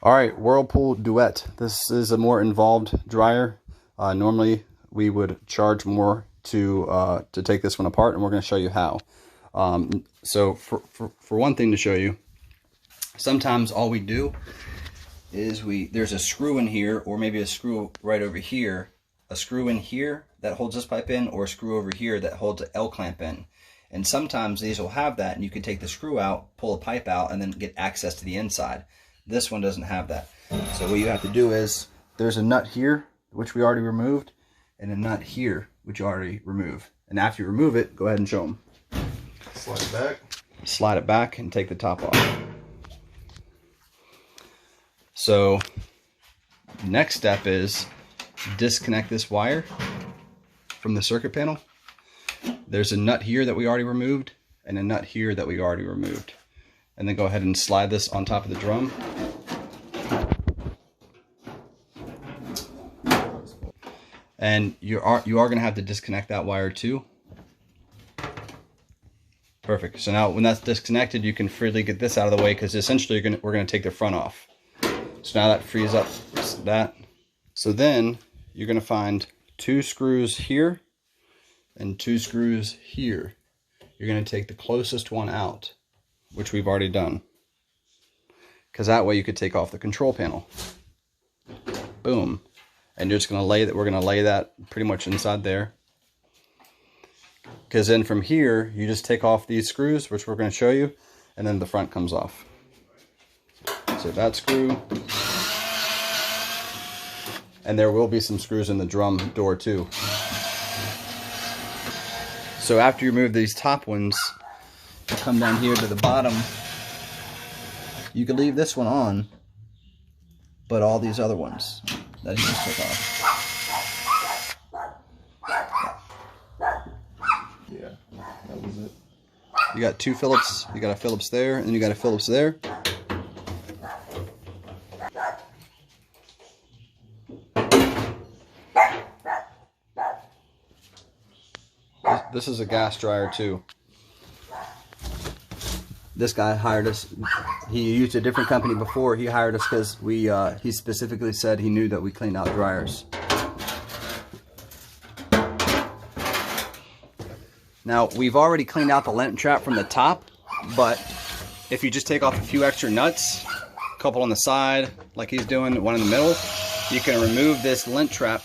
All right, Whirlpool Duet. This is a more involved dryer. Normally, we would charge more to take this one apart, and we're going to show you how. So for one thing to show you, sometimes all we do is there's a screw in here, or maybe a screw right over here, a screw in here that holds this pipe in, or a screw over here that holds an L-clamp in. And sometimes these will have that, and you can take the screw out, pull the pipe out, and then get access to the inside. This one doesn't have that. So what you have to do is, there's a nut here, which we already removed, and a nut here, which you already removed. And after you remove it, go ahead and show them. Slide it back. Slide it back and take the top off. So, next step is disconnect this wire from the circuit panel. There's a nut here that we already removed, and a nut here that we already removed. And then go ahead and slide this on top of the drum. And you are going to have to disconnect that wire too. Perfect. So now when that's disconnected, you can freely get this out of the way, because essentially we're going to take the front off. So now that frees up that. So then you're going to find 2 screws here and 2 screws here. You're going to take the closest one out, which we've already done, because that way you could take off the control panel. Boom. And you're just going to lay that. We're going to lay that pretty much inside there, because then from here you just take off these screws, which we're going to show you, and then the front comes off. So that screw, and there will be some screws in the drum door too. So after you remove these top ones, you come down here to the bottom. You can leave this one on, but all these other ones that you just took off. Yeah, that was it. You got 2 Phillips. You got a Phillips there, and you got a Phillips there. This is a gas dryer too. This guy hired us. He used a different company before. He hired us because he specifically said he knew that we cleaned out dryers. Now, we've already cleaned out the lint trap from the top, but if you just take off a few extra nuts, a couple on the side like he's doing, one in the middle, you can remove this lint trap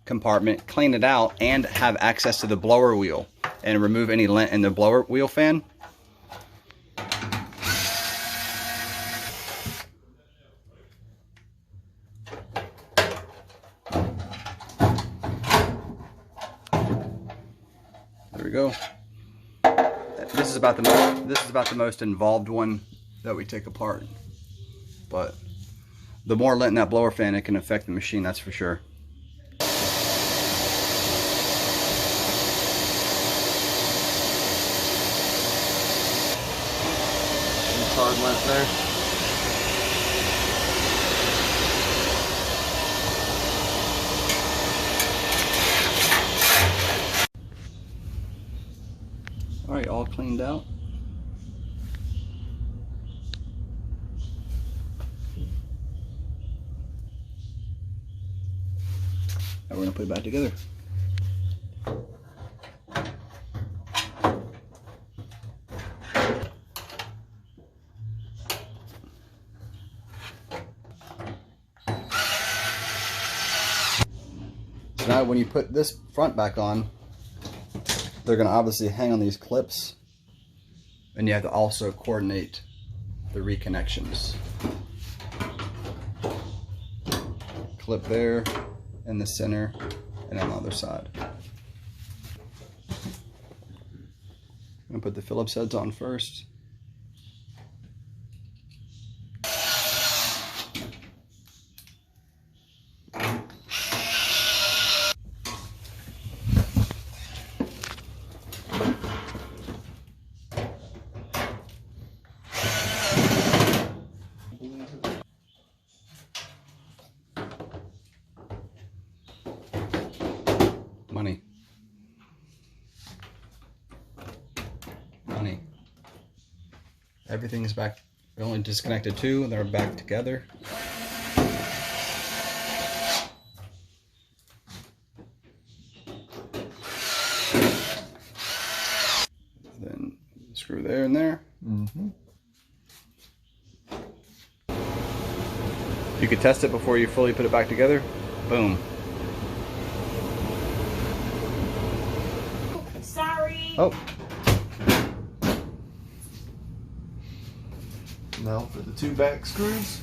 compartment, clean it out, and have access to the blower wheel and remove any lint in the blower wheel fan. There we go. This is about the most involved one that we take apart. But the more lint in that blower fan, it can affect the machine, that's for sure. Hard lint there. All right, all cleaned out. Now we're gonna put it back together. Now when you put this front back on, they're going to obviously hang on these clips, and you have to also coordinate the reconnections. Clip there in the center and on the other side. I'm going to put the Phillips heads on first. Money. Money. Everything's back. We only disconnected two, and they're back together. screw there and there. Mm-hmm. You could test it before you fully put it back together. Boom. Sorry. Oh. Now for the 2 back screws.